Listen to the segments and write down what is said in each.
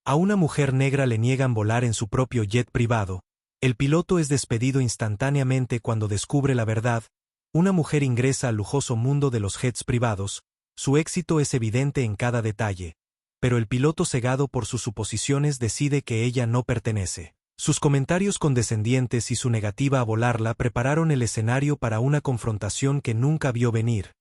A una mujer negra le niegan volar en su propio jet privado. El piloto es despedido instantáneamente cuando descubre la verdad. Una mujer ingresa al lujoso mundo de los jets privados. Su éxito es evidente en cada detalle. Pero el piloto, cegado por sus suposiciones, decide que ella no pertenece. Sus comentarios condescendientes y su negativa a volarla prepararon el escenario para una confrontación que nunca vio venir.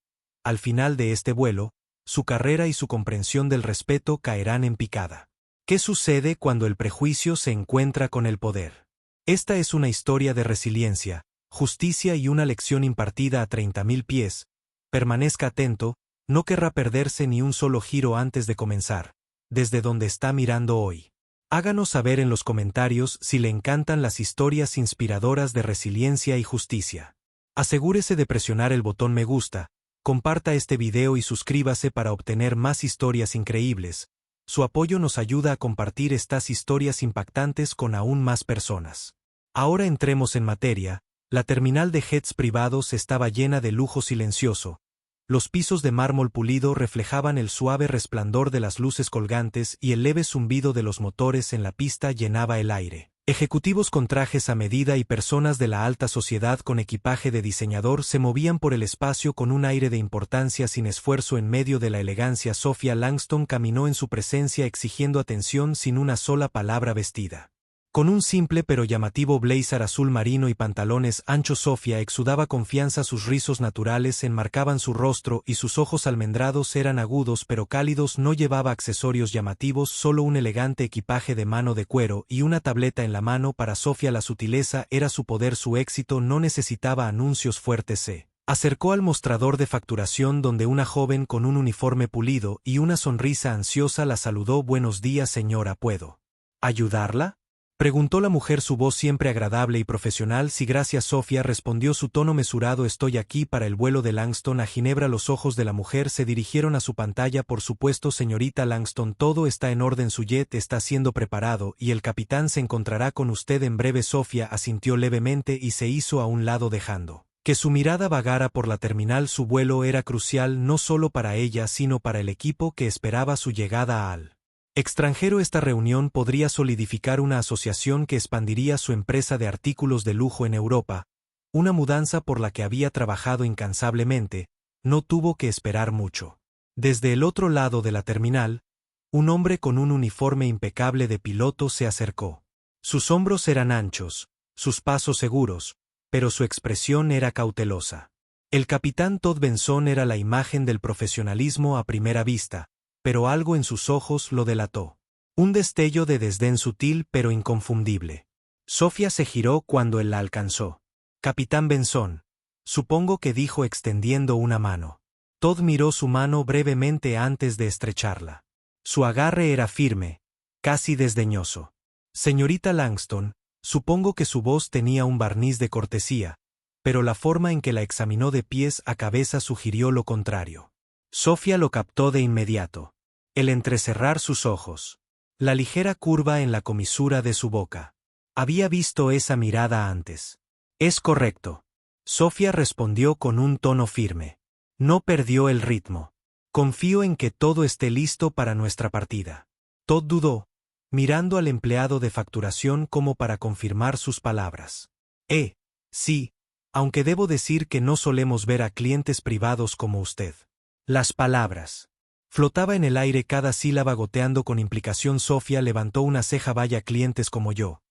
Al final de este vuelo, su carrera y su comprensión del respeto caerán en picada. ¿Qué sucede cuando el prejuicio se encuentra con el poder? Esta es una historia de resiliencia, justicia y una lección impartida a 30.000 pies. Permanezca atento, no querrá perderse ni un solo giro antes de comenzar, desde donde está mirando hoy. Háganos saber en los comentarios si le encantan las historias inspiradoras de resiliencia y justicia. Asegúrese de presionar el botón me gusta, comparta este video y suscríbase para obtener más historias increíbles. Su apoyo nos ayuda a compartir estas historias impactantes con aún más personas. Ahora entremos en materia. La terminal de jets privados estaba llena de lujo silencioso. Los pisos de mármol pulido reflejaban el suave resplandor de las luces colgantes y el leve zumbido de los motores en la pista llenaba el aire. Ejecutivos con trajes a medida y personas de la alta sociedad con equipaje de diseñador se movían por el espacio con un aire de importancia sin esfuerzo en medio de la elegancia. Sophia Langston caminó en su presencia exigiendo atención sin una sola palabra vestida. Con un simple pero llamativo blazer azul marino y pantalones anchos, Sophia exudaba confianza. Sus rizos naturales enmarcaban su rostro y sus ojos almendrados eran agudos pero cálidos. No llevaba accesorios llamativos, solo un elegante equipaje de mano de cuero y una tableta en la mano. Para Sophia la sutileza era su poder, su éxito no necesitaba anuncios fuertes. Se acercó al mostrador de facturación donde una joven con un uniforme pulido y una sonrisa ansiosa la saludó. Buenos días, señora, ¿puedo ayudarla?, preguntó la mujer, su voz siempre agradable y profesional. Sí, gracias, Sophia, respondió su tono mesurado. Estoy aquí para el vuelo de Langston a Ginebra. Los ojos de la mujer se dirigieron a su pantalla. Por supuesto, señorita Langston, todo está en orden. Su jet está siendo preparado y el capitán se encontrará con usted en breve. Sophia asintió levemente y se hizo a un lado dejando que su mirada vagara por la terminal. Su vuelo era crucial no solo para ella sino para el equipo que esperaba su llegada al extranjero. Esta reunión podría solidificar una asociación que expandiría su empresa de artículos de lujo en Europa. Una mudanza por la que había trabajado incansablemente. No tuvo que esperar mucho. Desde el otro lado de la terminal, un hombre con un uniforme impecable de piloto se acercó. Sus hombros eran anchos, sus pasos seguros, pero su expresión era cautelosa. El capitán Todd Benson era la imagen del profesionalismo a primera vista, pero algo en sus ojos lo delató. Un destello de desdén sutil pero inconfundible. Sophia se giró cuando él la alcanzó. Capitán Benson, supongo que, dijo extendiendo una mano. Todd miró su mano brevemente antes de estrecharla. Su agarre era firme, casi desdeñoso. Señorita Langston, supongo que su voz tenía un barniz de cortesía, pero la forma en que la examinó de pies a cabeza sugirió lo contrario. Sophia lo captó de inmediato. El entrecerrar sus ojos. La ligera curva en la comisura de su boca. Había visto esa mirada antes. Es correcto. Sophia respondió con un tono firme. No perdió el ritmo. Confío en que todo esté listo para nuestra partida. Todd dudó, mirando al empleado de facturación como para confirmar sus palabras. Sí, aunque debo decir que no solemos ver a clientes privados como usted. Las palabras. Flotaba en el aire cada sílaba goteando con implicación. Sophia levantó una ceja. Vaya, clientes como yo.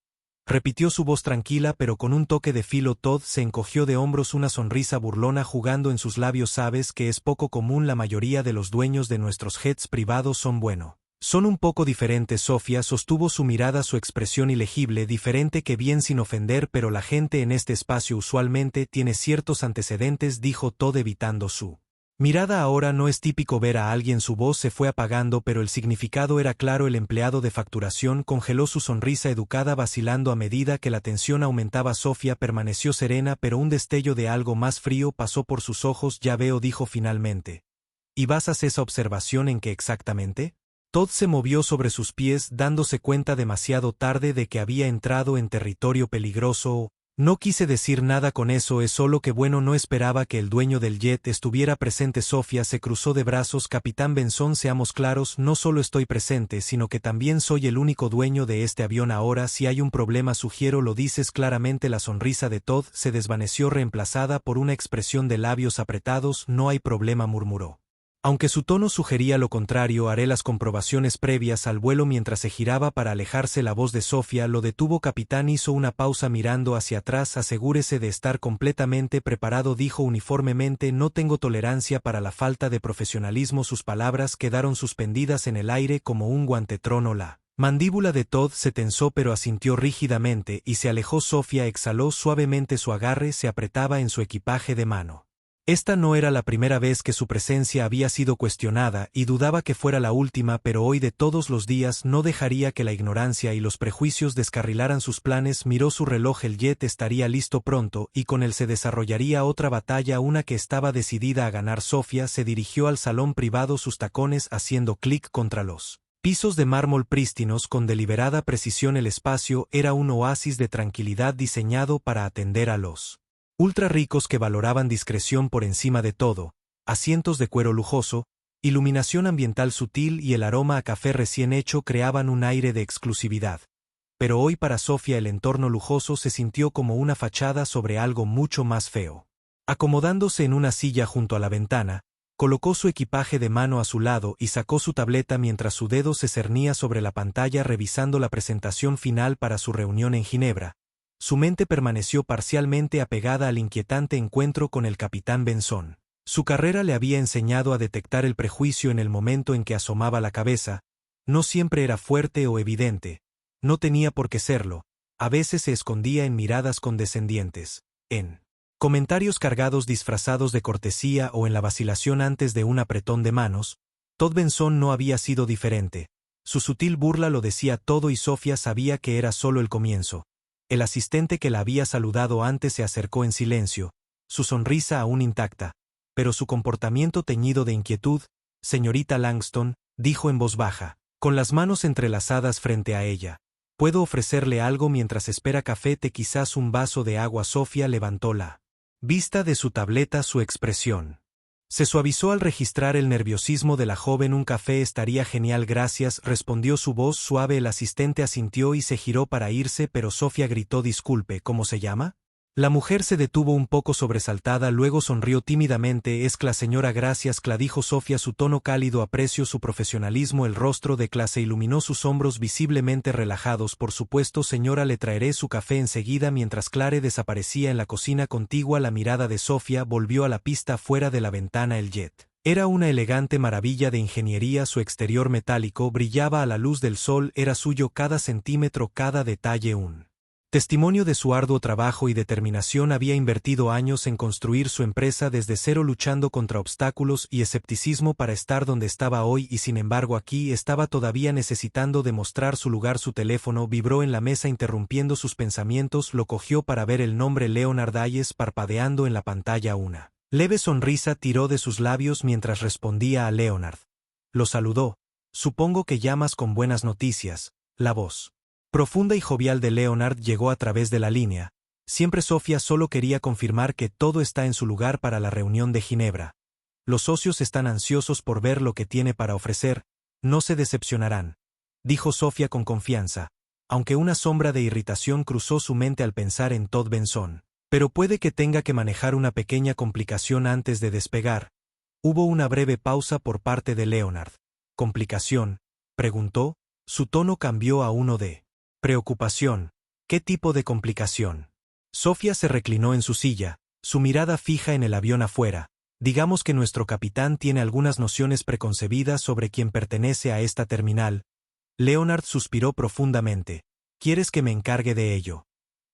Repitió su voz tranquila pero con un toque de filo. Todd se encogió de hombros, una sonrisa burlona jugando en sus labios. Sabes que es poco común. La mayoría de los dueños de nuestros jets privados son un poco diferentes. Sophia sostuvo su mirada, su expresión ilegible, diferente que bien sin ofender, pero la gente en este espacio usualmente tiene ciertos antecedentes, dijo Todd evitando su mirada. Ahora no es típico ver a alguien. Su voz se fue apagando pero el significado era claro. El empleado de facturación congeló su sonrisa educada, vacilando a medida que la tensión aumentaba. Sophia permaneció serena pero un destello de algo más frío pasó por sus ojos. Ya veo, dijo finalmente. ¿Y basas esa observación en qué exactamente? Todd se movió sobre sus pies, dándose cuenta demasiado tarde de que había entrado en territorio peligroso. No quise decir nada con eso, es solo que bueno, no esperaba que el dueño del jet estuviera presente. Sofía se cruzó de brazos. Capitán Benson, seamos claros, no solo estoy presente, sino que también soy el único dueño de este avión ahora. Si hay un problema, sugiero lo dices claramente. La sonrisa de Todd se desvaneció reemplazada por una expresión de labios apretados. No hay problema, murmuró. Aunque su tono sugería lo contrario, haré las comprobaciones previas al vuelo. Mientras se giraba para alejarse, la voz de Sofía lo detuvo. Capitán hizo una pausa mirando hacia atrás. Asegúrese de estar completamente preparado, dijo uniformemente. No tengo tolerancia para la falta de profesionalismo. Sus palabras quedaron suspendidas en el aire como un guantetrón. La mandíbula de Todd se tensó pero asintió rígidamente y se alejó. Sofía exhaló suavemente. Su agarre se apretaba en su equipaje de mano. Esta no era la primera vez que su presencia había sido cuestionada y dudaba que fuera la última, pero hoy de todos los días no dejaría que la ignorancia y los prejuicios descarrilaran sus planes. Miró su reloj, el jet estaría listo pronto y con él se desarrollaría otra batalla, una que estaba decidida a ganar. Sofía se dirigió al salón privado, sus tacones haciendo clic contra los pisos de mármol prístinos. Con deliberada precisión el espacio era un oasis de tranquilidad diseñado para atender a los ultra ricos que valoraban discreción por encima de todo, asientos de cuero lujoso, iluminación ambiental sutil y el aroma a café recién hecho creaban un aire de exclusividad. Pero hoy para Sofía el entorno lujoso se sintió como una fachada sobre algo mucho más feo. Acomodándose en una silla junto a la ventana, colocó su equipaje de mano a su lado y sacó su tableta mientras su dedo se cernía sobre la pantalla revisando la presentación final para su reunión en Ginebra. Su mente permaneció parcialmente apegada al inquietante encuentro con el capitán Benson. Su carrera le había enseñado a detectar el prejuicio en el momento en que asomaba la cabeza. No siempre era fuerte o evidente. No tenía por qué serlo. A veces se escondía en miradas condescendientes, en comentarios cargados disfrazados de cortesía o en la vacilación antes de un apretón de manos. Todd Benson no había sido diferente. Su sutil burla lo decía todo y Sofía sabía que era solo el comienzo. El asistente que la había saludado antes se acercó en silencio, su sonrisa aún intacta, pero su comportamiento teñido de inquietud. Señorita Langston, dijo en voz baja, con las manos entrelazadas frente a ella. ¿Puedo ofrecerle algo mientras espera café, té, quizás un vaso de agua? Sofía levantó la vista de su tableta, su expresión se suavizó al registrar el nerviosismo de la joven. Un café estaría genial, gracias, respondió su voz suave. El asistente asintió y se giró para irse, pero Sofía gritó, disculpe, ¿cómo se llama? La mujer se detuvo un poco sobresaltada, luego sonrió tímidamente. Es la señora, gracias, Cla, dijo Sofía, su tono cálido. Aprecio su profesionalismo. El rostro de Cla se iluminó, sus hombros visiblemente relajados. Por supuesto, señora, le traeré su café enseguida. Mientras Clare desaparecía en la cocina contigua, la mirada de Sofía volvió a la pista fuera de la ventana. El jet era una elegante maravilla de ingeniería, su exterior metálico brillaba a la luz del sol, era suyo cada centímetro, cada detalle, un testimonio de su arduo trabajo y determinación. Había invertido años en construir su empresa desde cero, luchando contra obstáculos y escepticismo para estar donde estaba hoy, y sin embargo aquí estaba todavía necesitando demostrar su lugar. Su teléfono vibró en la mesa interrumpiendo sus pensamientos. Lo cogió para ver el nombre Leonard Hayes parpadeando en la pantalla. Una leve sonrisa tiró de sus labios mientras respondía a Leonard. Lo saludó. Supongo que llamas con buenas noticias. La voz profunda y jovial de Leonard llegó a través de la línea. Siempre Sofía solo quería confirmar que todo está en su lugar para la reunión de Ginebra. Los socios están ansiosos por ver lo que tiene para ofrecer. No se decepcionarán, dijo Sofía con confianza, aunque una sombra de irritación cruzó su mente al pensar en Todd Benson. Pero puede que tenga que manejar una pequeña complicación antes de despegar. Hubo una breve pausa por parte de Leonard. ¿Complicación?, preguntó. Su tono cambió a uno de preocupación. ¿Qué tipo de complicación? Sofía se reclinó en su silla, su mirada fija en el avión afuera. Digamos que nuestro capitán tiene algunas nociones preconcebidas sobre quién pertenece a esta terminal. Leonard suspiró profundamente. ¿Quieres que me encargue de ello?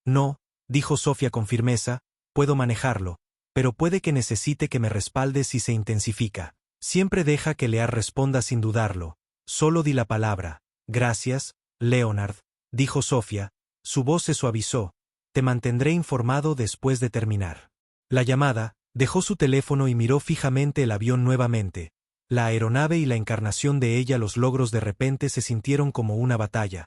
No, dijo Sofía con firmeza, puedo manejarlo, pero puede que necesite que me respalde si se intensifica. Siempre deja que Lear responda sin dudarlo. Solo di la palabra. Gracias, Leonard, dijo Sofía. Su voz se suavizó. Te mantendré informado después de terminar la llamada. Dejó su teléfono y miró fijamente el avión nuevamente. La aeronave y la encarnación de ella, los logros de repente se sintieron como una batalla.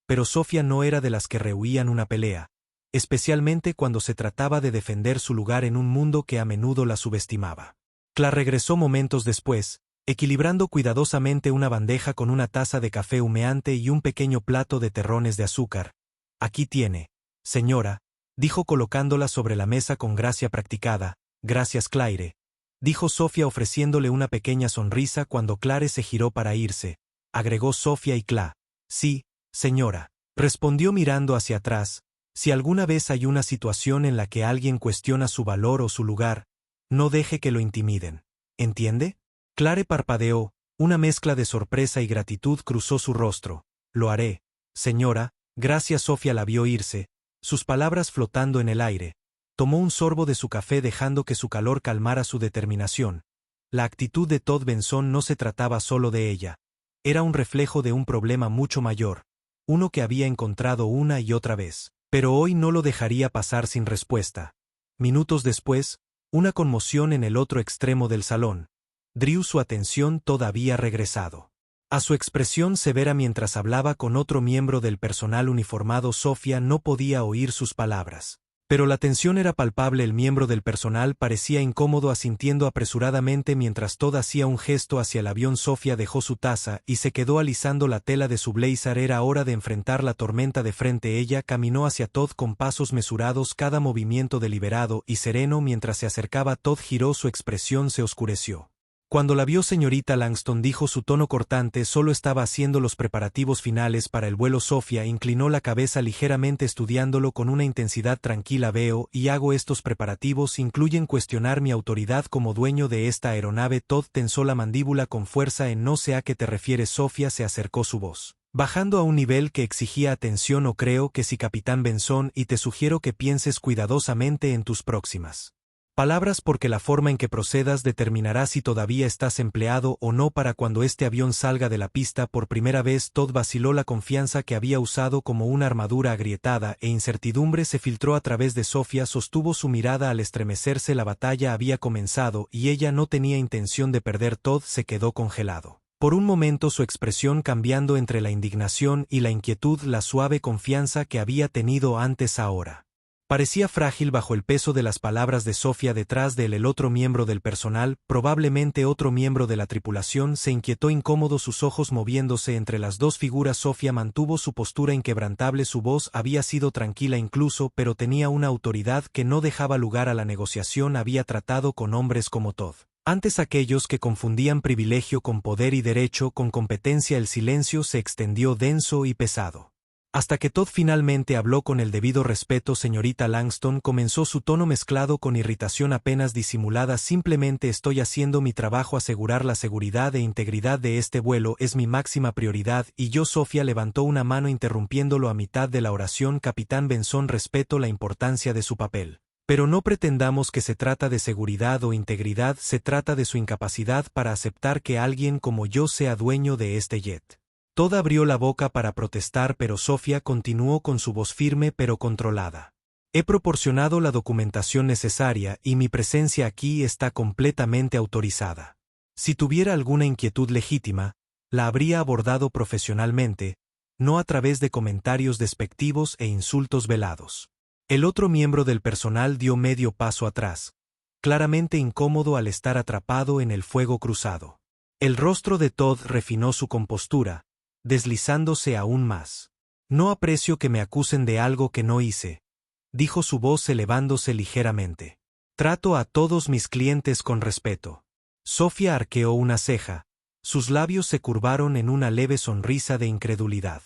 Pero Sofía no era de las que rehuían una pelea. especialmente cuando se trataba de defender su lugar en un mundo que a menudo la subestimaba. Cla regresó momentos después, equilibrando cuidadosamente una bandeja con una taza de café humeante y un pequeño plato de terrones de azúcar. «Aquí tiene, señora», dijo colocándola sobre la mesa con gracia practicada. «Gracias, Claire», dijo Sofía ofreciéndole una pequeña sonrisa cuando Claire se giró para irse. Agregó Sofía y Cla. «Sí, señora», respondió mirando hacia atrás. «Si alguna vez hay una situación en la que alguien cuestiona su valor o su lugar, no deje que lo intimiden. ¿Entiende?» Claire parpadeó, una mezcla de sorpresa y gratitud cruzó su rostro. «Lo haré, señora». Gracias. Sofía la vio irse, sus palabras flotando en el aire. Tomó un sorbo de su café dejando que su calor calmara su determinación. La actitud de Todd Benson no se trataba solo de ella. Era un reflejo de un problema mucho mayor, uno que había encontrado una y otra vez. Pero hoy no lo dejaría pasar sin respuesta. Minutos después, una conmoción en el otro extremo del salón. Drew, su atención todavía regresado a su expresión severa mientras hablaba con otro miembro del personal uniformado. Sofía no podía oír sus palabras. Pero la tensión era palpable. El miembro del personal parecía incómodo asintiendo apresuradamente mientras Todd hacía un gesto hacia el avión. Sofía dejó su taza y se quedó alisando la tela de su blazer. Era hora de enfrentar la tormenta de frente. Ella caminó hacia Todd con pasos mesurados, cada movimiento deliberado y sereno. Mientras se acercaba, Todd giró, su expresión se oscureció. Cuando la vio, señorita Langston, dijo, su tono cortante, solo estaba haciendo los preparativos finales para el vuelo. Sofía inclinó la cabeza ligeramente estudiándolo con una intensidad tranquila. Veo y hago estos preparativos incluyen cuestionar mi autoridad como dueño de esta aeronave. Todd tensó la mandíbula con fuerza. No sé a qué te refieres. Sofía se acercó, su voz bajando a un nivel que exigía atención. O creo que sí, capitán Benson, y te sugiero que pienses cuidadosamente en tus próximas palabras, porque la forma en que procedas determinará si todavía estás empleado o no para cuando este avión salga de la pista por primera vez. Todd vaciló. La confianza que había usado como una armadura agrietada e incertidumbre se filtró a través de Sofía. Sostuvo su mirada al estremecerse. La batalla había comenzado y ella no tenía intención de perder. Todd se quedó congelado. Por un momento, su expresión cambiando entre la indignación y la inquietud. La suave confianza que había tenido antes ahora parecía frágil bajo el peso de las palabras de Sofía. Detrás de él, el otro miembro del personal, probablemente otro miembro de la tripulación, se inquietó incómodo, sus ojos moviéndose entre las dos figuras. Sofía mantuvo su postura inquebrantable. Su voz había sido tranquila incluso, pero tenía una autoridad que no dejaba lugar a la negociación. Había tratado con hombres como Todd antes, aquellos que confundían privilegio con poder y derecho con competencia. El silencio se extendió denso y pesado, hasta que Todd finalmente habló con el debido respeto. Señorita Langston, comenzó, su tono mezclado con irritación apenas disimulada, simplemente estoy haciendo mi trabajo. Asegurar la seguridad e integridad de este vuelo es mi máxima prioridad. Y yo. Sofía levantó una mano interrumpiéndolo a mitad de la oración. Capitán Benson, respeto la importancia de su papel, pero no pretendamos que se trata de seguridad o integridad, se trata de su incapacidad para aceptar que alguien como yo sea dueño de este jet. Todd abrió la boca para protestar, pero Sofía continuó con su voz firme pero controlada. He proporcionado la documentación necesaria y mi presencia aquí está completamente autorizada. Si tuviera alguna inquietud legítima, la habría abordado profesionalmente, no a través de comentarios despectivos e insultos velados. El otro miembro del personal dio medio paso atrás, claramente incómodo al estar atrapado en el fuego cruzado. El rostro de Todd refinó su compostura, deslizándose aún más. No aprecio que me acusen de algo que no hice, dijo, su voz elevándose ligeramente. Trato a todos mis clientes con respeto. Sofía arqueó una ceja, sus labios se curvaron en una leve sonrisa de incredulidad.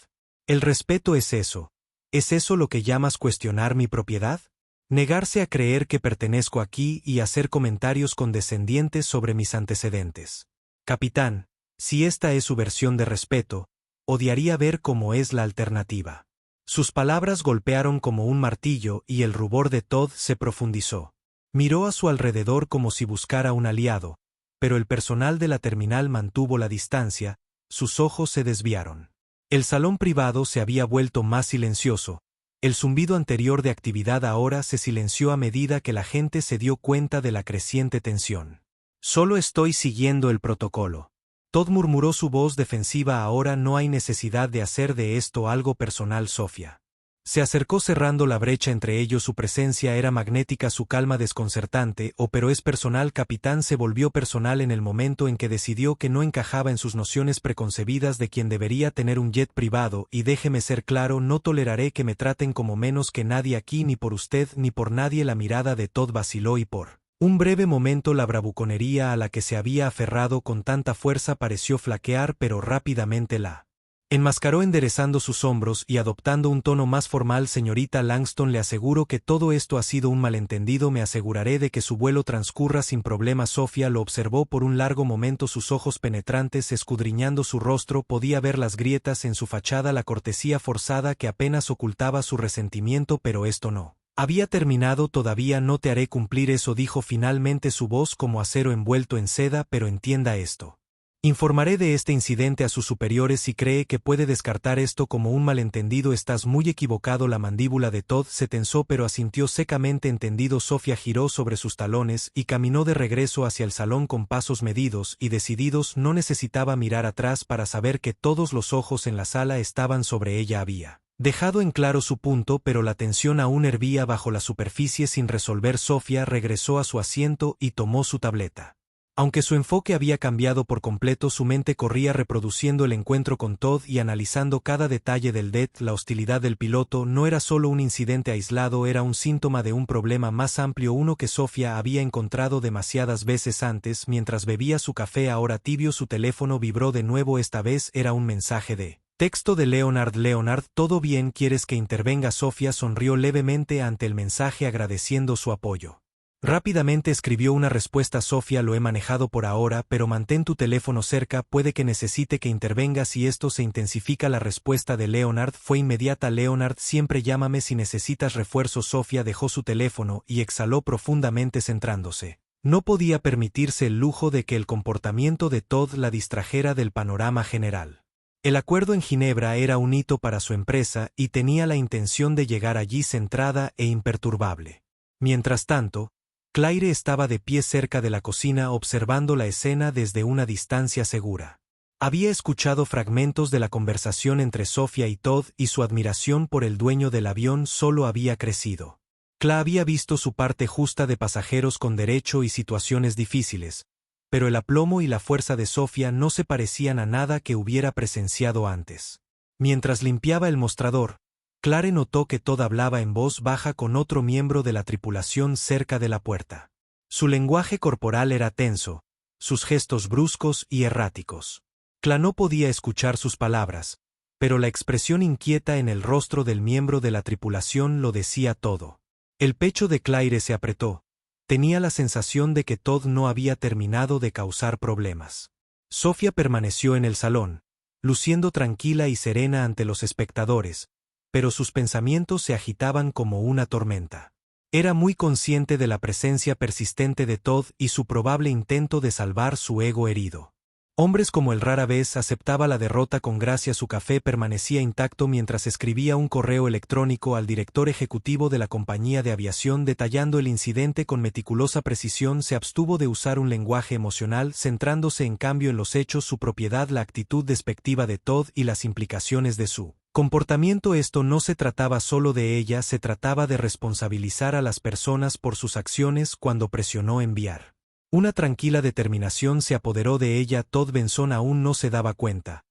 ¿El respeto es eso? ¿Es eso lo que llamas cuestionar mi propiedad? ¿Negarse a creer que pertenezco aquí y hacer comentarios condescendientes sobre mis antecedentes? Capitán, si esta es su versión de respeto, odiaría ver cómo es la alternativa. Sus palabras golpearon como un martillo y el rubor de Todd se profundizó. Miró a su alrededor como si buscara un aliado, pero el personal de la terminal mantuvo la distancia, sus ojos se desviaron. El salón privado se había vuelto más silencioso. El zumbido anterior de actividad ahora se silenció a medida que la gente se dio cuenta de la creciente tensión. Solo estoy siguiendo el protocolo. Todd murmuró, su voz defensiva. Ahora no hay necesidad de hacer de esto algo personal, Sofía. Se acercó cerrando la brecha entre ellos. Su presencia era magnética, su calma desconcertante. Pero es personal. Capitán se volvió personal en el momento en que decidió que no encajaba en sus nociones preconcebidas de quien debería tener un jet privado. Y déjeme ser claro, no toleraré que me traten como menos que nadie aquí, ni por usted ni por nadie. La mirada de Todd vaciló y por un breve momento la bravuconería a la que se había aferrado con tanta fuerza pareció flaquear, pero rápidamente la enmascaró enderezando sus hombros y adoptando un tono más formal. Señorita Langston, le aseguro que todo esto ha sido un malentendido. Me aseguraré de que su vuelo transcurra sin problemas. Sofía lo observó por un largo momento, sus ojos penetrantes escudriñando su rostro. Podía ver las grietas en su fachada, la cortesía forzada que apenas ocultaba su resentimiento. Pero esto no había terminado todavía. No te haré cumplir eso, dijo finalmente, su voz como acero envuelto en seda. Pero entienda esto. Informaré de este incidente a sus superiores. Si cree que puede descartar esto como un malentendido, estás muy equivocado. La mandíbula de Todd se tensó, pero asintió secamente. Entendido. Sofía giró sobre sus talones y caminó de regreso hacia el salón con pasos medidos y decididos. No necesitaba mirar atrás para saber que todos los ojos en la sala estaban sobre ella. Había dejado en claro su punto, pero la tensión aún hervía bajo la superficie sin resolver. Sofía regresó a su asiento y tomó su tableta. Aunque su enfoque había cambiado por completo, su mente corría reproduciendo el encuentro con Todd y analizando cada detalle del DET. La hostilidad del piloto no era solo un incidente aislado, era un síntoma de un problema más amplio, uno que Sofía había encontrado demasiadas veces antes. Mientras bebía su café ahora tibio, su teléfono vibró de nuevo. Esta vez era un mensaje de texto de Leonard. Leonard, ¿todo bien? ¿Quieres que intervenga? Sofía sonrió levemente ante el mensaje agradeciendo su apoyo. Rápidamente escribió una respuesta. Sofía, lo he manejado por ahora, pero mantén tu teléfono cerca, puede que necesite que intervengas y esto se intensifica. La respuesta de Leonard fue inmediata. Leonard, siempre llámame si necesitas refuerzos. Sofía dejó su teléfono y exhaló profundamente, centrándose. No podía permitirse el lujo de que el comportamiento de Todd la distrajera del panorama general. El acuerdo en Ginebra era un hito para su empresa y tenía la intención de llegar allí centrada e imperturbable. Mientras tanto, Claire estaba de pie cerca de la cocina observando la escena desde una distancia segura. Había escuchado fragmentos de la conversación entre Sofía y Todd y su admiración por el dueño del avión solo había crecido. Claire había visto su parte justa de pasajeros con derecho y situaciones difíciles, pero el aplomo y la fuerza de Sofía no se parecían a nada que hubiera presenciado antes. Mientras limpiaba el mostrador, Claire notó que Todd hablaba en voz baja con otro miembro de la tripulación cerca de la puerta. Su lenguaje corporal era tenso, sus gestos bruscos y erráticos. Claire no podía escuchar sus palabras, pero la expresión inquieta en el rostro del miembro de la tripulación lo decía todo. El pecho de Claire se apretó. Tenía la sensación de que Todd no había terminado de causar problemas. Sofía permaneció en el salón, luciendo tranquila y serena ante los espectadores, pero sus pensamientos se agitaban como una tormenta. Era muy consciente de la presencia persistente de Todd y su probable intento de salvar su ego herido. Hombres como él rara vez aceptaba la derrota con gracia. Su café permanecía intacto mientras escribía un correo electrónico al director ejecutivo de la compañía de aviación detallando el incidente con meticulosa precisión. Se abstuvo de usar un lenguaje emocional, centrándose en cambio en los hechos, su propiedad, la actitud despectiva de Todd y las implicaciones de su comportamiento. Esto no se trataba solo de ella, se trataba de responsabilizar a las personas por sus acciones. Cuando presionó enviar, una tranquila determinación se apoderó de ella. Todd Benson aún no se daba cuenta,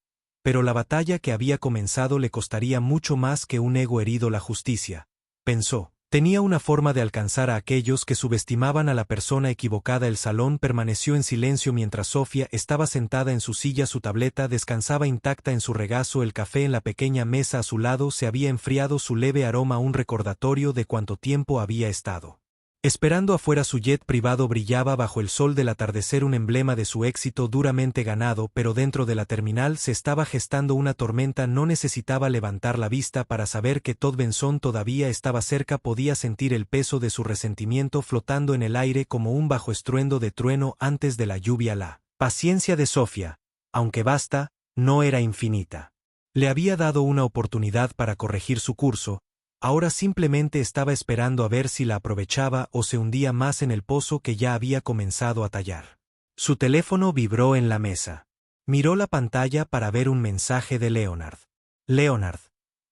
pero la batalla que había comenzado le costaría mucho más que un ego herido. La justicia, pensó, tenía una forma de alcanzar a aquellos que subestimaban a la persona equivocada. El salón permaneció en silencio mientras Sofía estaba sentada en su silla. Su tableta descansaba intacta en su regazo. El café en la pequeña mesa a su lado se había enfriado, su leve aroma un recordatorio de cuánto tiempo había estado esperando afuera. Su jet privado brillaba bajo el sol del atardecer, un emblema de su éxito duramente ganado, pero dentro de la terminal se estaba gestando una tormenta. No necesitaba levantar la vista para saber que Todd Benson todavía estaba cerca. Podía sentir el peso de su resentimiento flotando en el aire como un bajo estruendo de trueno antes de la lluvia. La paciencia de Sofía, aunque vasta, no era infinita. Le había dado una oportunidad para corregir su curso. Ahora simplemente estaba esperando a ver si la aprovechaba o se hundía más en el pozo que ya había comenzado a tallar. Su teléfono vibró en la mesa. Miró la pantalla para ver un mensaje de Leonard. Leonard,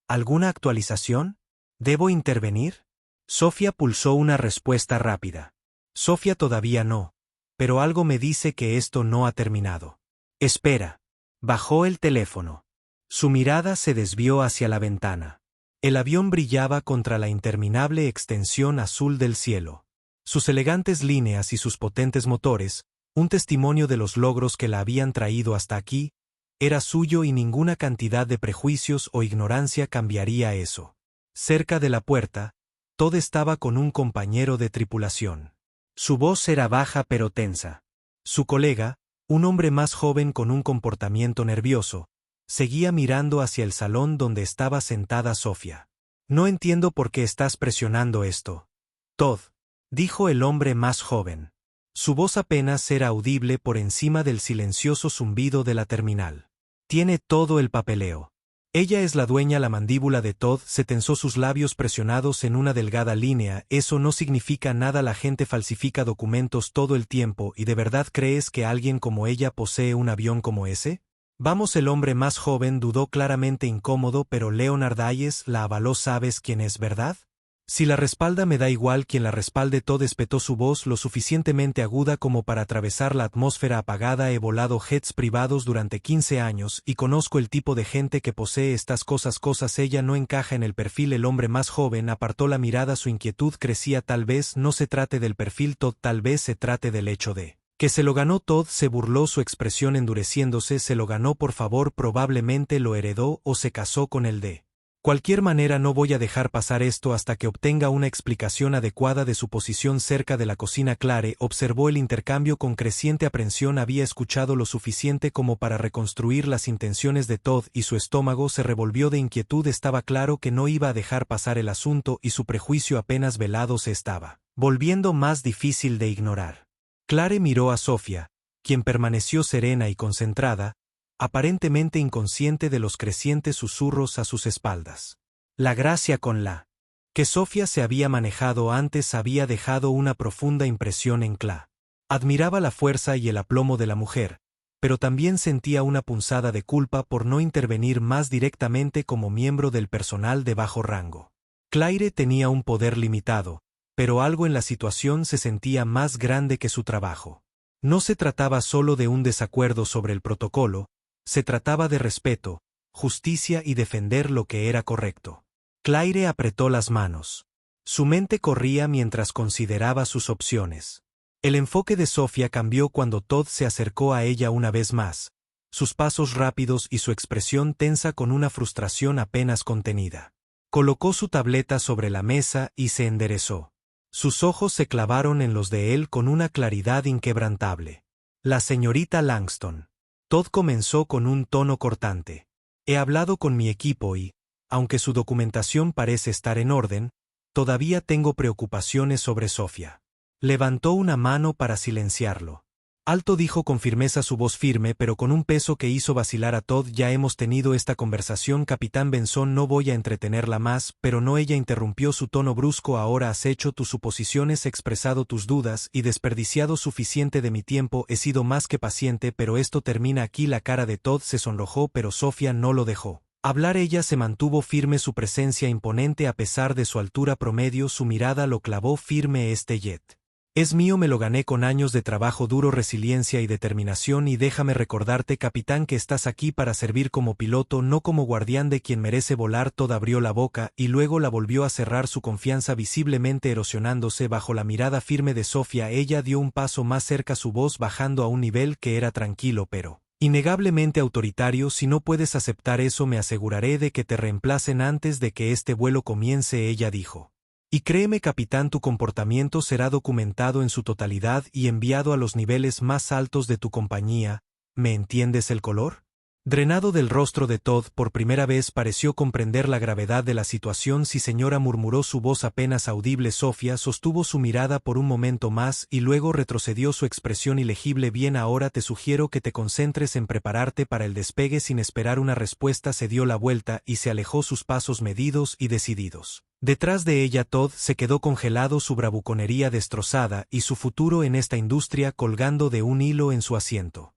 ¿alguna actualización? ¿Debo intervenir? Sofía pulsó una respuesta rápida. Sofía todavía no, pero algo me dice que esto no ha terminado. Espera. Bajó el teléfono. Su mirada se desvió hacia la ventana. El avión brillaba contra la interminable extensión azul del cielo. Sus elegantes líneas y sus potentes motores, un testimonio de los logros que la habían traído hasta aquí, era suyo y ninguna cantidad de prejuicios o ignorancia cambiaría eso. Cerca de la puerta, Todd estaba con un compañero de tripulación. Su voz era baja pero tensa. Su colega, un hombre más joven con un comportamiento nervioso, seguía mirando hacia el salón donde estaba sentada Sofía. No entiendo por qué estás presionando esto, Todd, dijo el hombre más joven. Su voz apenas era audible por encima del silencioso zumbido de la terminal. Tiene todo el papeleo. Ella es la dueña. La mandíbula de Todd se tensó, sus labios presionados en una delgada línea. Eso no significa nada. La gente falsifica documentos todo el tiempo. ¿Y de verdad crees que alguien como ella posee un avión como ese? Vamos, el hombre más joven dudó, claramente incómodo, pero Leonard Hayes la avaló. ¿Sabes quién es, verdad? Si la respalda, me da igual quien la respalde. Todd espetó, su voz lo suficientemente aguda como para atravesar la atmósfera apagada. He volado jets privados durante 15 años y conozco el tipo de gente que posee estas cosas. Ella no encaja en el perfil. El hombre más joven apartó la mirada, su inquietud crecía. Tal vez no se trate del perfil, Todd, tal vez se trate del hecho de que se lo ganó. Todd se burló, su expresión endureciéndose. Se lo ganó, por favor, probablemente lo heredó o se casó con él. De cualquier manera, no voy a dejar pasar esto hasta que obtenga una explicación adecuada de su posición cerca de la cocina. Clare observó el intercambio con creciente aprensión. Había escuchado lo suficiente como para reconstruir las intenciones de Todd y su estómago se revolvió de inquietud. Estaba claro que no iba a dejar pasar el asunto y su prejuicio apenas velado se estaba volviendo más difícil de ignorar. Clare miró a Sofía, quien permaneció serena y concentrada, aparentemente inconsciente de los crecientes susurros a sus espaldas. La gracia con la que Sofía se había manejado antes había dejado una profunda impresión en Cla. Admiraba la fuerza y el aplomo de la mujer, pero también sentía una punzada de culpa por no intervenir más directamente como miembro del personal de bajo rango. Claire tenía un poder limitado, pero algo en la situación se sentía más grande que su trabajo. No se trataba solo de un desacuerdo sobre el protocolo, se trataba de respeto, justicia y defender lo que era correcto. Claire apretó las manos. Su mente corría mientras consideraba sus opciones. El enfoque de Sofía cambió cuando Todd se acercó a ella una vez más, sus pasos rápidos y su expresión tensa con una frustración apenas contenida. Colocó su tableta sobre la mesa y se enderezó. Sus ojos se clavaron en los de él con una claridad inquebrantable. La señorita Langston. Todd comenzó con un tono cortante. He hablado con mi equipo y, aunque su documentación parece estar en orden, todavía tengo preocupaciones sobre Sofía. Levantó una mano para silenciarlo. Alto, dijo con firmeza, su voz firme pero con un peso que hizo vacilar a Todd. Ya hemos tenido esta conversación, capitán Benson, no voy a entretenerla más, pero no. Ella interrumpió, su tono brusco. Ahora has hecho tus suposiciones, expresado tus dudas y desperdiciado suficiente de mi tiempo. He sido más que paciente, pero esto termina aquí. La cara de Todd se sonrojó, pero Sofía no lo dejó hablar. Ella se mantuvo firme, su presencia imponente a pesar de su altura promedio. Su mirada lo clavó firme. Este jet es mío, me lo gané con años de trabajo duro, resiliencia y determinación, y déjame recordarte, capitán, que estás aquí para servir como piloto, no como guardián de quien merece volar. Todd abrió la boca y luego la volvió a cerrar, su confianza visiblemente erosionándose bajo la mirada firme de Sofía. Ella dio un paso más cerca, su voz bajando a un nivel que era tranquilo pero innegablemente autoritario. Si no puedes aceptar eso, me aseguraré de que te reemplacen antes de que este vuelo comience, ella dijo. Y créeme, capitán, tu comportamiento será documentado en su totalidad y enviado a los niveles más altos de tu compañía. ¿Me entiendes? El color drenado del rostro de Todd por primera vez pareció comprender la gravedad de la situación. Sí, señora, murmuró, su voz apenas audible. Sofía sostuvo su mirada por un momento más y luego retrocedió, su expresión ilegible. Bien, ahora te sugiero que te concentres en prepararte para el despegue. Sin esperar una respuesta, se dio la vuelta y se alejó, sus pasos medidos y decididos. Detrás de ella Todd se quedó congelado, su bravuconería destrozada y su futuro en esta industria colgando de un hilo en su asiento.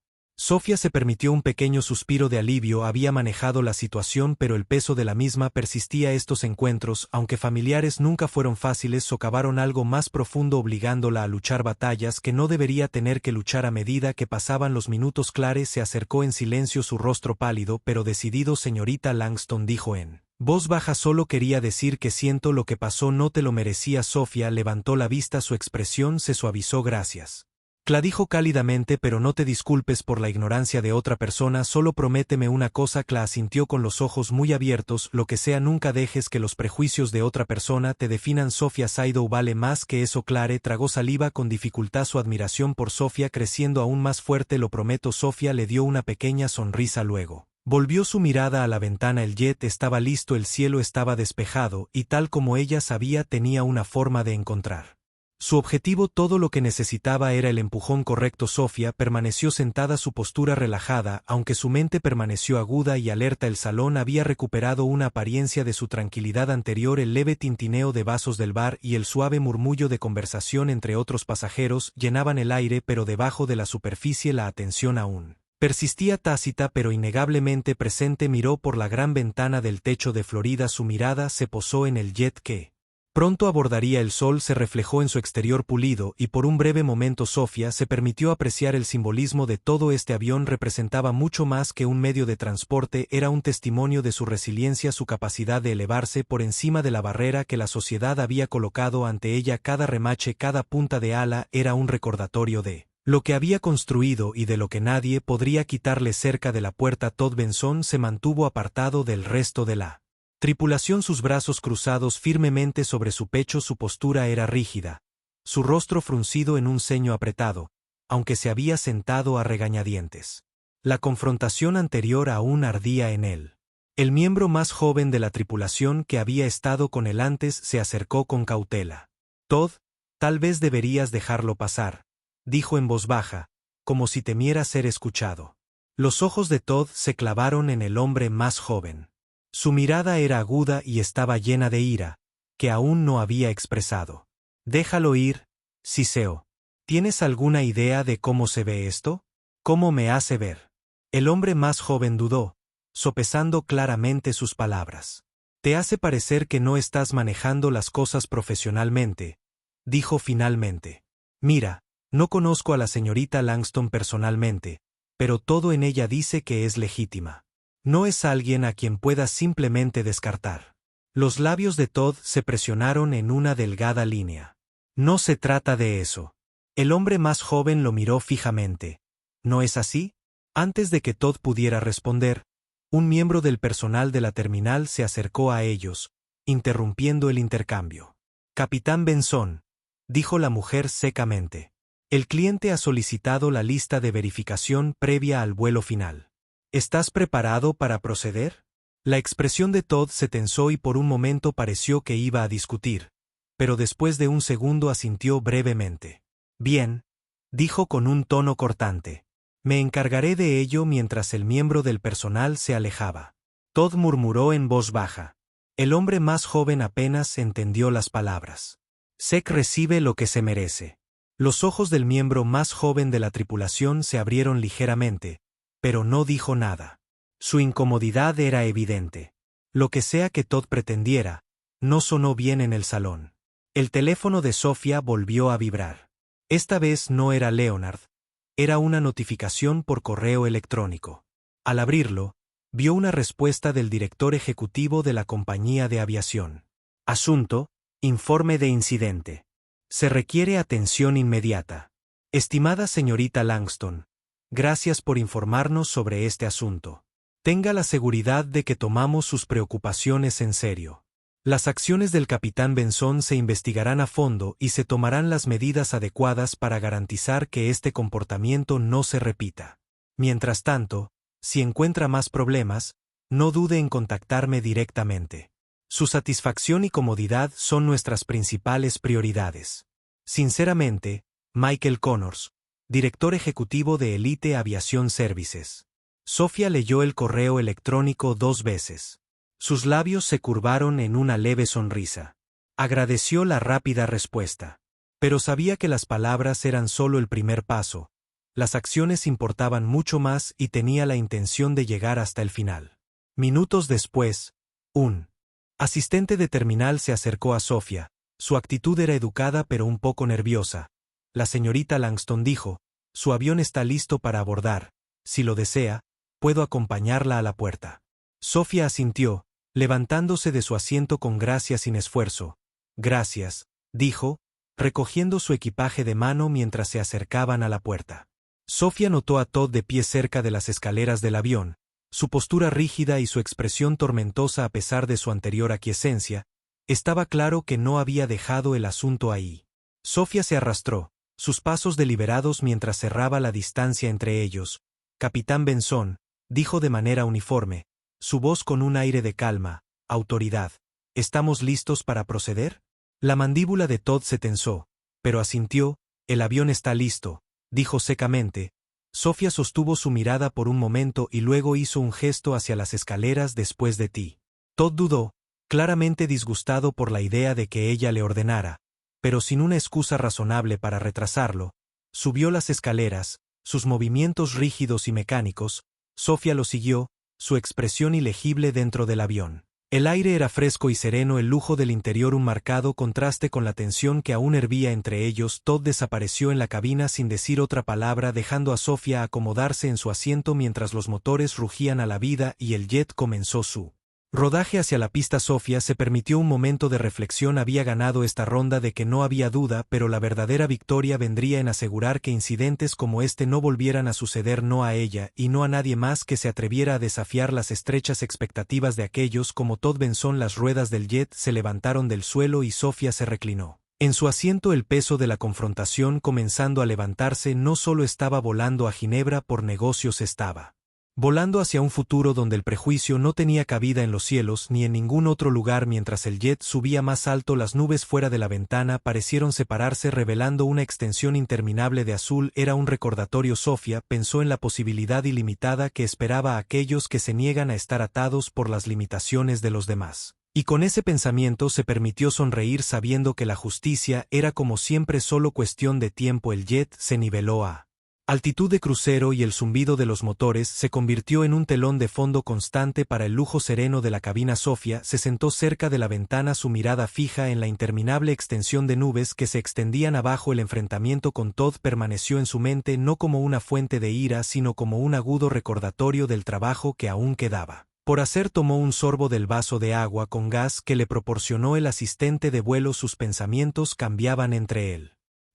Sofía se permitió un pequeño suspiro de alivio. Había manejado la situación, pero el peso de la misma persistía. Estos encuentros, aunque familiares, nunca fueron fáciles. Socavaron algo más profundo, obligándola a luchar batallas que no debería tener que luchar. A medida que pasaban los minutos, Clare se acercó en silencio, su rostro pálido pero decidido. Señorita Langston, dijo en voz baja, solo quería decir que siento lo que pasó, no te lo merecía. Sofía levantó la vista, su expresión se suavizó. Gracias. Cla dijo cálidamente, pero no te disculpes por la ignorancia de otra persona, solo prométeme una cosa. Cla asintió con los ojos muy abiertos. Lo que sea, nunca dejes que los prejuicios de otra persona te definan. Sofía Saidow vale más que eso. Clare tragó saliva con dificultad, su admiración por Sofía creciendo aún más fuerte. Lo prometo. Sofía le dio una pequeña sonrisa, luego volvió su mirada a la ventana. El jet estaba listo, el cielo estaba despejado, y tal como ella sabía, tenía una forma de encontrar su objetivo. Todo lo que necesitaba era el empujón correcto. Sofía permaneció sentada, su postura relajada, aunque su mente permaneció aguda y alerta. El salón había recuperado una apariencia de su tranquilidad anterior. El leve tintineo de vasos del bar y el suave murmullo de conversación entre otros pasajeros llenaban el aire, pero debajo de la superficie la atención aún persistía, tácita pero innegablemente presente. Miró por la gran ventana del techo de Florida. Su mirada se posó en el jet que pronto abordaría. El sol se reflejó en su exterior pulido, y por un breve momento Sofía se permitió apreciar el simbolismo de todo. Este avión representaba mucho más que un medio de transporte, era un testimonio de su resiliencia, su capacidad de elevarse por encima de la barrera que la sociedad había colocado ante ella. Cada remache, cada punta de ala era un recordatorio de lo que había construido y de lo que nadie podría quitarle. Cerca de la puerta, Todd Benson se mantuvo apartado del resto de la tripulación, sus brazos cruzados firmemente sobre su pecho. Su postura era rígida, su rostro fruncido en un ceño apretado, aunque se había sentado a regañadientes. La confrontación anterior aún ardía en él. El miembro más joven de la tripulación, que había estado con él antes, se acercó con cautela. Todd, tal vez deberías dejarlo pasar, dijo en voz baja, como si temiera ser escuchado. Los ojos de Todd se clavaron en el hombre más joven. Su mirada era aguda y estaba llena de ira, que aún no había expresado. Déjalo ir, Siseo. ¿Tienes alguna idea de cómo se ve esto? ¿Cómo me hace ver? El hombre más joven dudó, sopesando claramente sus palabras. Te hace parecer que no estás manejando las cosas profesionalmente, dijo finalmente. Mira, no conozco a la señorita Langston personalmente, pero todo en ella dice que es legítima. No es alguien a quien puedas simplemente descartar. Los labios de Todd se presionaron en una delgada línea. No se trata de eso. El hombre más joven lo miró fijamente. ¿No es así? Antes de que Todd pudiera responder, un miembro del personal de la terminal se acercó a ellos, interrumpiendo el intercambio. Capitán Benson, dijo la mujer secamente. El cliente ha solicitado la lista de verificación previa al vuelo final. ¿Estás preparado para proceder? La expresión de Todd se tensó y por un momento pareció que iba a discutir, pero después de un segundo asintió brevemente. Bien, dijo con un tono cortante. Me encargaré de ello. Mientras el miembro del personal se alejaba, Todd murmuró en voz baja. El hombre más joven apenas entendió las palabras. Sec recibe lo que se merece. Los ojos del miembro más joven de la tripulación se abrieron ligeramente, pero no dijo nada. Su incomodidad era evidente. Lo que sea que Todd pretendiera, no sonó bien en el salón. El teléfono de Sofía volvió a vibrar. Esta vez no era Leonard, era una notificación por correo electrónico. Al abrirlo, vio una respuesta del director ejecutivo de la compañía de aviación. Asunto: informe de incidente. Se requiere atención inmediata. Estimada señorita Langston, gracias por informarnos sobre este asunto. Tenga la seguridad de que tomamos sus preocupaciones en serio. Las acciones del capitán Benson se investigarán a fondo y se tomarán las medidas adecuadas para garantizar que este comportamiento no se repita. Mientras tanto, si encuentra más problemas, no dude en contactarme directamente. Su satisfacción y comodidad son nuestras principales prioridades. Sinceramente, Michael Connors, director ejecutivo de Elite Aviation Services. Sofía leyó el correo electrónico 2 veces. Sus labios se curvaron en una leve sonrisa. Agradeció la rápida respuesta. Pero sabía que las palabras eran solo el primer paso, Las acciones importaban mucho más y tenía la intención de llegar hasta el final. Minutos después, un asistente de terminal se acercó a Sofía. Su actitud era educada pero un poco nerviosa. La señorita Langston dijo, «Su avión está listo para abordar. Si lo desea, puedo acompañarla a la puerta». Sofía asintió, levantándose de su asiento con gracia sin esfuerzo. «Gracias», dijo, recogiendo su equipaje de mano mientras se acercaban a la puerta. Sofía notó a Todd de pie cerca de las escaleras del avión, su postura rígida y su expresión tormentosa a pesar de su anterior aquiescencia. Estaba claro que no había dejado el asunto ahí. Sofía se arrastró, sus pasos deliberados mientras cerraba la distancia entre ellos. «Capitán Benson», dijo de manera uniforme, su voz con un aire de calma, autoridad. «¿Estamos listos para proceder?» La mandíbula de Todd se tensó, pero asintió. «El avión está listo», dijo secamente. Sofía sostuvo su mirada por un momento y luego hizo un gesto hacia las escaleras después de ti. Todd dudó, claramente disgustado por la idea de que ella le ordenara, pero sin una excusa razonable para retrasarlo. Subió las escaleras, sus movimientos rígidos y mecánicos. Sofía lo siguió, su expresión ilegible dentro del avión. El aire era fresco y sereno, el lujo del interior un marcado contraste con la tensión que aún hervía entre ellos. Todd desapareció en la cabina sin decir otra palabra, dejando a Sofía acomodarse en su asiento mientras los motores rugían a la vida y el jet comenzó su rodaje hacia la pista. Sofía se permitió un momento de reflexión. Había ganado esta ronda, de que no había duda, pero la verdadera victoria vendría en asegurar que incidentes como este no volvieran a suceder, no a ella y no a nadie más que se atreviera a desafiar las estrechas expectativas de aquellos como Todd Benson. Las ruedas del jet se levantaron del suelo y Sofía se reclinó en su asiento, el peso de la confrontación comenzando a levantarse. No solo estaba volando a Ginebra por negocios, estaba volando hacia un futuro donde el prejuicio no tenía cabida en los cielos ni en ningún otro lugar. Mientras el jet subía más alto, las nubes fuera de la ventana parecieron separarse, revelando una extensión interminable de azul. Era un recordatorio. Sofía pensó en la posibilidad ilimitada que esperaba a aquellos que se niegan a estar atados por las limitaciones de los demás. Y con ese pensamiento se permitió sonreír, sabiendo que la justicia era como siempre solo cuestión de tiempo. El jet se niveló a altitud de crucero y el zumbido de los motores se convirtió en un telón de fondo constante para el lujo sereno de la cabina. Sofía se sentó cerca de la ventana, su mirada fija en la interminable extensión de nubes que se extendían abajo. El enfrentamiento con Todd permaneció en su mente no como una fuente de ira, sino como un agudo recordatorio del trabajo que aún quedaba por hacer. Tomó un sorbo del vaso de agua con gas que le proporcionó el asistente de vuelo. Sus pensamientos cambiaban entre él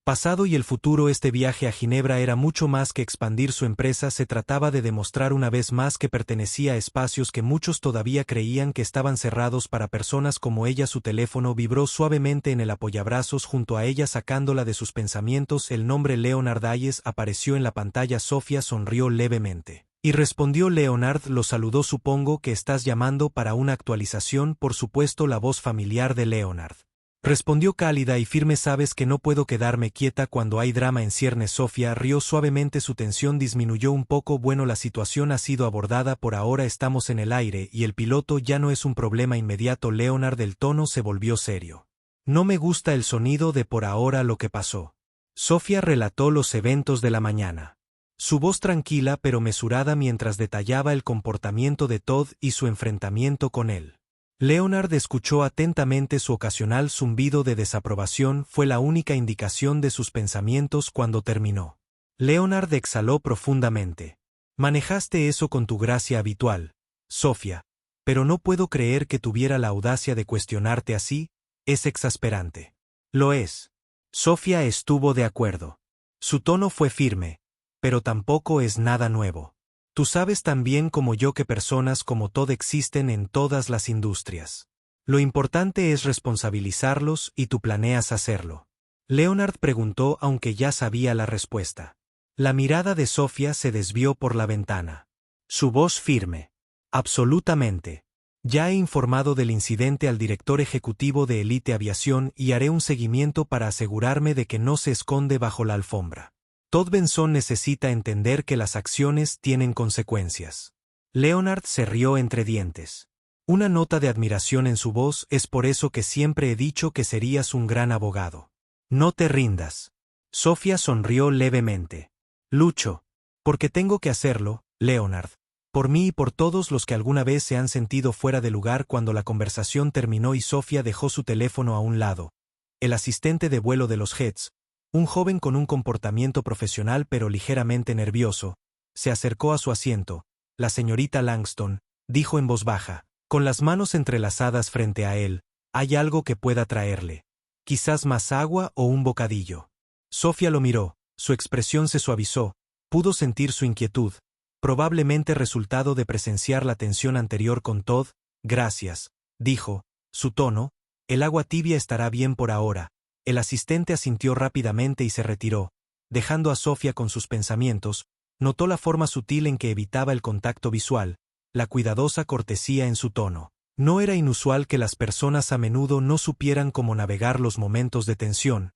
pasado y el futuro. Este viaje a Ginebra era mucho más que expandir su empresa. Se trataba de demostrar una vez más que pertenecía a espacios que muchos todavía creían que estaban cerrados para personas como ella. Su teléfono vibró suavemente en el apoyabrazos junto a ella, sacándola de sus pensamientos. El nombre Leonard Hayes apareció en la pantalla. Sofía sonrió levemente y respondió. «Leonard», lo saludó. «Supongo que estás llamando para una actualización». «Por supuesto», la voz familiar de Leonard respondió cálida y firme. «Sabes que no puedo quedarme quieta cuando hay drama en ciernes». Sofía rió suavemente, su tensión disminuyó un poco. «Bueno, la situación ha sido abordada. Por ahora estamos en el aire y el piloto ya no es un problema inmediato». Leonard, el tono se volvió serio. «No me gusta el sonido de por ahora. Lo que pasó». Sofía relató los eventos de la mañana, su voz tranquila pero mesurada mientras detallaba el comportamiento de Todd y su enfrentamiento con él. Leonard escuchó atentamente. Su ocasional zumbido de desaprobación fue la única indicación de sus pensamientos cuando terminó. Leonard exhaló profundamente. «Manejaste eso con tu gracia habitual, Sofía, pero no puedo creer que tuviera la audacia de cuestionarte así. Es exasperante». «Lo es». Sofía estuvo de acuerdo. Su tono fue firme, pero tampoco es nada nuevo. Tú sabes tan bien como yo que personas como Todd existen en todas las industrias. Lo importante es responsabilizarlos y tú planeas hacerlo. Leonard preguntó, aunque ya sabía la respuesta. La mirada de Sofía se desvió por la ventana. Su voz firme. «Absolutamente. Ya he informado del incidente al director ejecutivo de Elite Aviación y haré un seguimiento para asegurarme de que no se esconde bajo la alfombra. Todd Benson necesita entender que las acciones tienen consecuencias». Leonard se rió entre dientes. Una nota de admiración en su voz. «Es por eso que siempre he dicho que serías un gran abogado. No te rindas». Sofía sonrió levemente. Lucho. Porque tengo que hacerlo, Leonard. Por mí y por todos los que alguna vez se han sentido fuera de lugar cuando la conversación terminó y Sofía dejó su teléfono a un lado. El asistente de vuelo de los Jets, un joven con un comportamiento profesional pero ligeramente nervioso, se acercó a su asiento. La señorita Langston, dijo en voz baja, con las manos entrelazadas frente a él, ¿hay algo que pueda traerle? Quizás más agua o un bocadillo. Sofía lo miró, su expresión se suavizó, pudo sentir su inquietud, probablemente resultado de presenciar la tensión anterior con Todd. Gracias, dijo, su tono, el agua tibia estará bien por ahora. El asistente asintió rápidamente y se retiró, dejando a Sofía con sus pensamientos. Notó la forma sutil en que evitaba el contacto visual, la cuidadosa cortesía en su tono. No era inusual que las personas a menudo no supieran cómo navegar los momentos de tensión,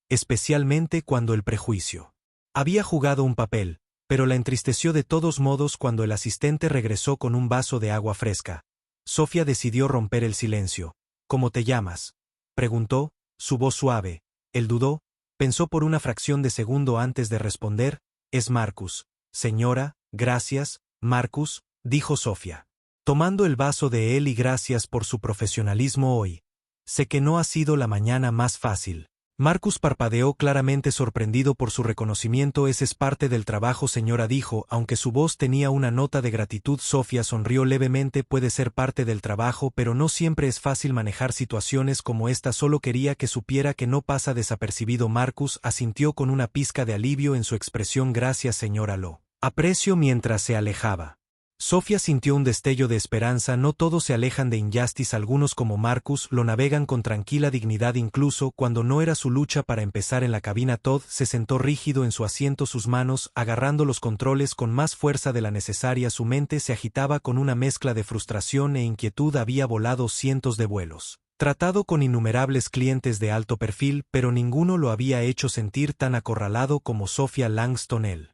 especialmente cuando el prejuicio había jugado un papel, pero la entristeció de todos modos cuando el asistente regresó con un vaso de agua fresca. Sofía decidió romper el silencio. ¿Cómo te llamas?, preguntó, su voz suave. Él dudó, pensó por una fracción de segundo antes de responder. Es Marcus. Señora, gracias, Marcus, dijo Sofía, tomando el vaso de él, y gracias por su profesionalismo hoy. Sé que no ha sido la mañana más fácil. Marcus parpadeó claramente sorprendido por su reconocimiento. Ese es parte del trabajo, señora, dijo, aunque su voz tenía una nota de gratitud. Sofía sonrió levemente. Puede ser parte del trabajo, pero no siempre es fácil manejar situaciones como esta. Solo quería que supiera que no pasa desapercibido. Marcus asintió con una pizca de alivio en su expresión. Gracias, señora, lo aprecio. Mientras se alejaba, Sofía sintió un destello de esperanza. No todos se alejan de Injustice, algunos como Marcus lo navegan con tranquila dignidad incluso cuando no era su lucha. Para empezar, en la cabina Todd se sentó rígido en su asiento, sus manos agarrando los controles con más fuerza de la necesaria. Su mente se agitaba con una mezcla de frustración e inquietud. Había volado cientos de vuelos, tratado con innumerables clientes de alto perfil, pero ninguno lo había hecho sentir tan acorralado como Sofía Langston. El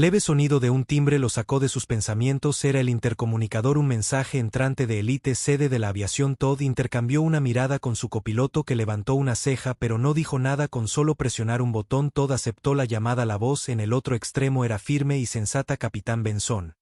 leve sonido de un timbre lo sacó de sus pensamientos. Era el intercomunicador, un mensaje entrante de Elite, sede de la aviación. Todd intercambió una mirada con su copiloto, que levantó una ceja pero no dijo nada. Con solo presionar un botón, Todd aceptó la llamada. La voz en el otro extremo era firme y sensata. Capitán Benson.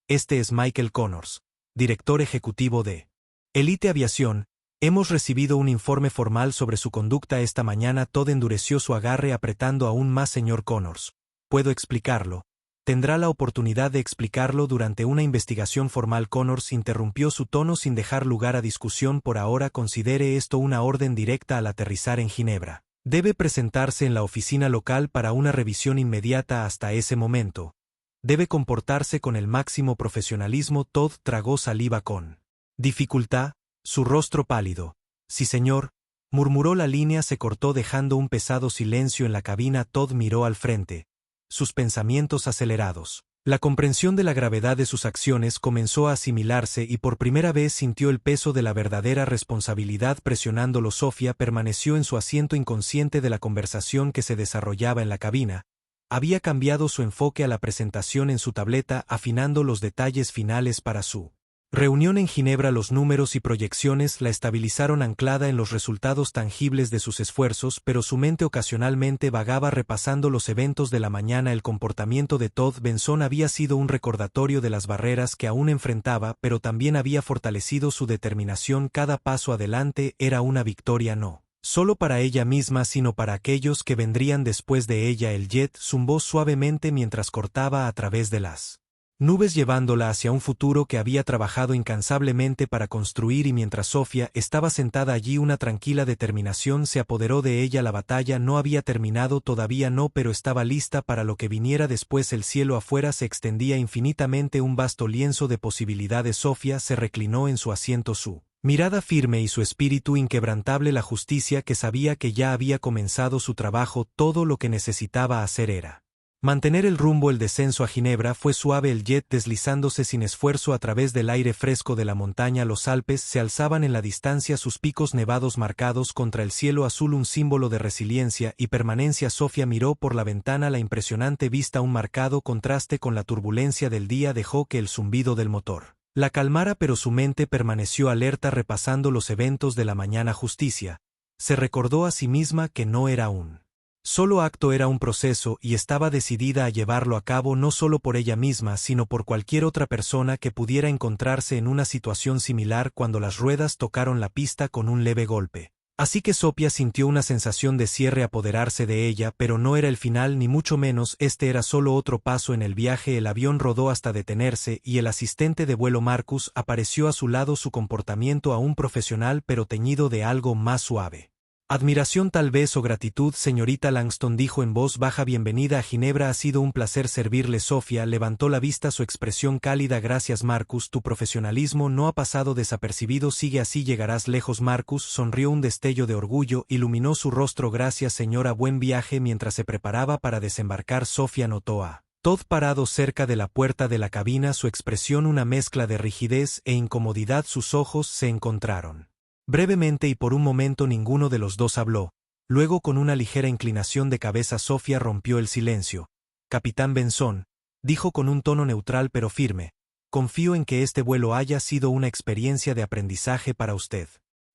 Este es Michael Connors, director ejecutivo de Elite Aviación. Hemos recibido un informe formal sobre su conducta esta mañana. Todd endureció su agarre apretando aún más. Señor Connors, ¿puedo explicarlo? Tendrá la oportunidad de explicarlo durante una investigación formal. Connors interrumpió su tono sin dejar lugar a discusión. Por ahora considere esto una orden directa. Al aterrizar en Ginebra, debe presentarse en la oficina local para una revisión inmediata. Hasta ese momento, debe comportarse con el máximo profesionalismo. Todd tragó saliva con dificultad, su rostro pálido. Sí, señor, murmuró. La línea se cortó dejando un pesado silencio en la cabina. Todd miró al frente, sus pensamientos acelerados. La comprensión de la gravedad de sus acciones comenzó a asimilarse y por primera vez sintió el peso de la verdadera responsabilidad presionándolo. Sofía permaneció en su asiento, inconsciente de la conversación que se desarrollaba en la cabina. Había cambiado su enfoque a la presentación en su tableta, afinando los detalles finales para su reunión en Ginebra. Los números y proyecciones la estabilizaron anclada en los resultados tangibles de sus esfuerzos, pero su mente ocasionalmente vagaba repasando los eventos de la mañana. El comportamiento de Todd Benson había sido un recordatorio de las barreras que aún enfrentaba, pero también había fortalecido su determinación. Cada paso adelante era una victoria, no solo para ella misma, sino para aquellos que vendrían después de ella. El jet zumbó suavemente mientras cortaba a través de las nubes, llevándola hacia un futuro que había trabajado incansablemente para construir. Y mientras Sofía estaba sentada allí, una tranquila determinación se apoderó de ella. La batalla no había terminado todavía, no, pero estaba lista para lo que viniera después. El cielo afuera se extendía infinitamente, un vasto lienzo de posibilidades. Sofía se reclinó en su asiento, su mirada firme y su espíritu inquebrantable. La justicia que sabía que ya había comenzado su trabajo. Todo lo que necesitaba hacer era mantener el rumbo. El descenso a Ginebra fue suave, el jet deslizándose sin esfuerzo a través del aire fresco de la montaña. Los Alpes se alzaban en la distancia, sus picos nevados marcados contra el cielo azul, un símbolo de resiliencia y permanencia. Sofía miró por la ventana, la impresionante vista, un marcado contraste con la turbulencia del día. Dejó que el zumbido del motor la calmara, pero su mente permaneció alerta repasando los eventos de la mañana. Justicia. Se recordó a sí misma que no era un Solo acto era un proceso y estaba decidida a llevarlo a cabo no solo por ella misma sino por cualquier otra persona que pudiera encontrarse en una situación similar cuando las ruedas tocaron la pista con un leve golpe. Así que Sophia sintió una sensación de cierre apoderarse de ella, pero no era el final ni mucho menos, este era solo otro paso en el viaje. El avión rodó hasta detenerse y el asistente de vuelo Marcus apareció a su lado, su comportamiento aún profesional pero teñido de algo más suave. Admiración tal vez o gratitud, señorita Langston, dijo en voz baja. Bienvenida a Ginebra, ha sido un placer servirle. Sophia levantó la vista, su expresión cálida. Gracias Marcus, tu profesionalismo no ha pasado desapercibido, sigue así, llegarás lejos. Marcus sonrió, un destello de orgullo iluminó su rostro. Gracias señora, buen viaje. Mientras se preparaba para desembarcar, Sophia notó a Todd parado cerca de la puerta de la cabina, su expresión una mezcla de rigidez e incomodidad. Sus ojos se encontraron brevemente y por un momento ninguno de los dos habló. Luego, con una ligera inclinación de cabeza, Sophia rompió el silencio. Capitán Benson, dijo con un tono neutral pero firme, confío en que este vuelo haya sido una experiencia de aprendizaje para usted.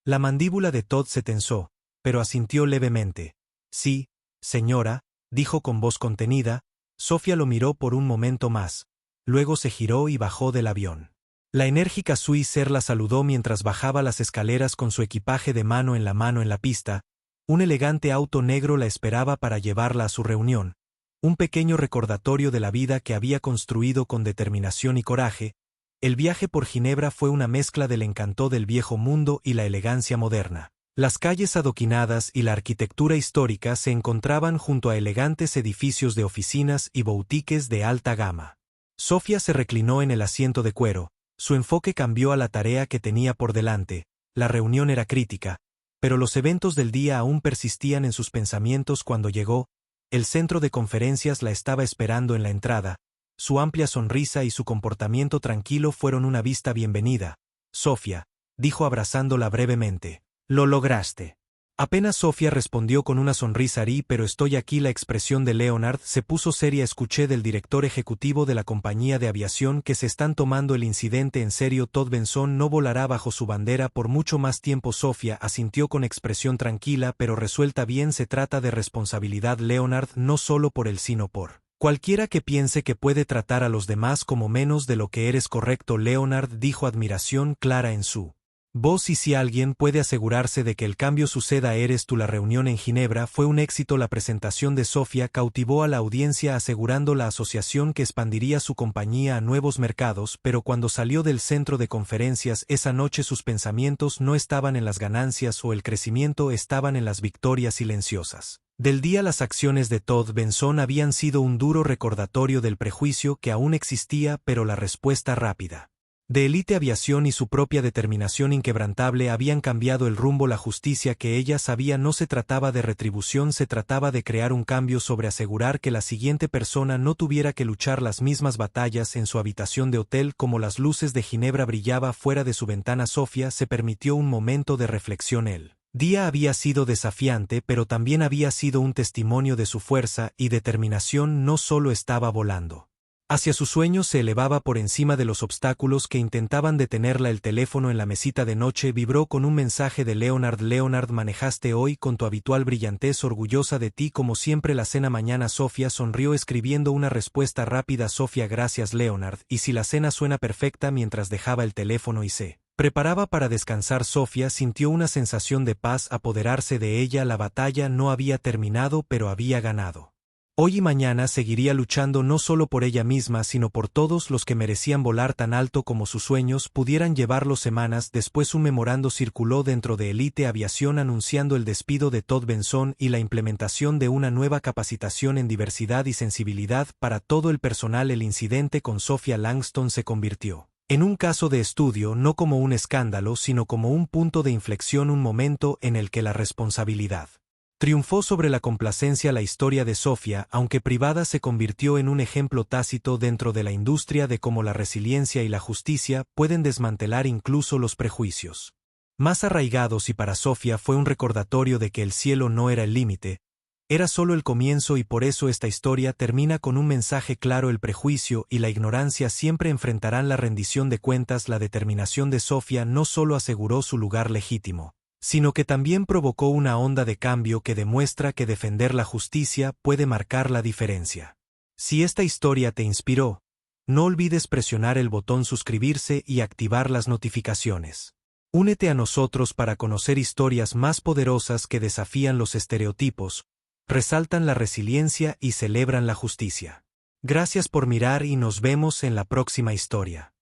La mandíbula de Todd se tensó, pero asintió levemente. Sí, señora, dijo con voz contenida. Sophia lo miró por un momento más. Luego se giró y bajó del avión. La enérgica Swisser la saludó mientras bajaba las escaleras con su equipaje de mano en la pista. Un elegante auto negro la esperaba para llevarla a su reunión, un pequeño recordatorio de la vida que había construido con determinación y coraje. El viaje por Ginebra fue una mezcla del encanto del viejo mundo y la elegancia moderna. Las calles adoquinadas y la arquitectura histórica se encontraban junto a elegantes edificios de oficinas y boutiques de alta gama. Sophia se reclinó en el asiento de cuero. Su enfoque cambió a la tarea que tenía por delante. La reunión era crítica, pero los eventos del día aún persistían en sus pensamientos cuando llegó. El centro de conferencias la estaba esperando en la entrada. Su amplia sonrisa y su comportamiento tranquilo fueron una vista bienvenida. Sophia, dijo abrazándola brevemente. Lo lograste. Apenas Sophia respondió con una sonrisa. Pero estoy aquí. La expresión de Leonard se puso seria. Escuché del director ejecutivo de la compañía de aviación que se están tomando el incidente en serio. Todd Benson no volará bajo su bandera por mucho más tiempo. Sophia asintió con expresión tranquila pero resuelta. Bien, se trata de responsabilidad, Leonard, no solo por él sino por cualquiera que piense que puede tratar a los demás como menos de lo que eres. Correcto, Leonard, dijo, admiración clara en su voz. Y si alguien puede asegurarse de que el cambio suceda, eres tú. La reunión en Ginebra fue un éxito. La presentación de Sophia cautivó a la audiencia, asegurando la asociación que expandiría su compañía a nuevos mercados, pero cuando salió del centro de conferencias esa noche sus pensamientos no estaban en las ganancias o el crecimiento, estaban en las victorias silenciosas del día. Las acciones de Todd Benson habían sido un duro recordatorio del prejuicio que aún existía, pero la respuesta rápida de Elite Aviación y su propia determinación inquebrantable habían cambiado el rumbo. La justicia que ella sabía no se trataba de retribución, se trataba de crear un cambio, sobre asegurar que la siguiente persona no tuviera que luchar las mismas batallas. En su habitación de hotel, como las luces de Ginebra brillaba fuera de su ventana, Sophia se permitió un momento de reflexión. El día había sido desafiante, pero también había sido un testimonio de su fuerza y determinación. No solo estaba volando hacia sus sueños, se elevaba por encima de los obstáculos que intentaban detenerla. El teléfono en la mesita de noche vibró con un mensaje de Leonard. Leonard, manejaste hoy con tu habitual brillantez, orgullosa de ti como siempre. La cena mañana. Sophia sonrió escribiendo una respuesta rápida. Sophia, gracias Leonard. Y si la cena suena perfecta. Mientras dejaba el teléfono y se preparaba para descansar, Sophia sintió una sensación de paz apoderarse de ella. La batalla no había terminado, pero había ganado. Hoy y mañana seguiría luchando no solo por ella misma sino por todos los que merecían volar tan alto como sus sueños pudieran llevarlo. Semanas después un memorando circuló dentro de Elite Aviación anunciando el despido de Todd Benson y la implementación de una nueva capacitación en diversidad y sensibilidad para todo el personal. El incidente con Sophia Langston se convirtió en un caso de estudio, no como un escándalo sino como un punto de inflexión, un momento en el que la responsabilidad triunfó sobre la complacencia. La historia de Sophia, aunque privada, se convirtió en un ejemplo tácito dentro de la industria de cómo la resiliencia y la justicia pueden desmantelar incluso los prejuicios más arraigados. Y para Sophia fue un recordatorio de que el cielo no era el límite, era solo el comienzo. Y por eso esta historia termina con un mensaje claro: el prejuicio y la ignorancia siempre enfrentarán la rendición de cuentas. La determinación de Sophia no solo aseguró su lugar legítimo sino que también provocó una onda de cambio que demuestra que defender la justicia puede marcar la diferencia. Si esta historia te inspiró, no olvides presionar el botón suscribirse y activar las notificaciones. Únete a nosotros para conocer historias más poderosas que desafían los estereotipos, resaltan la resiliencia y celebran la justicia. Gracias por mirar y nos vemos en la próxima historia.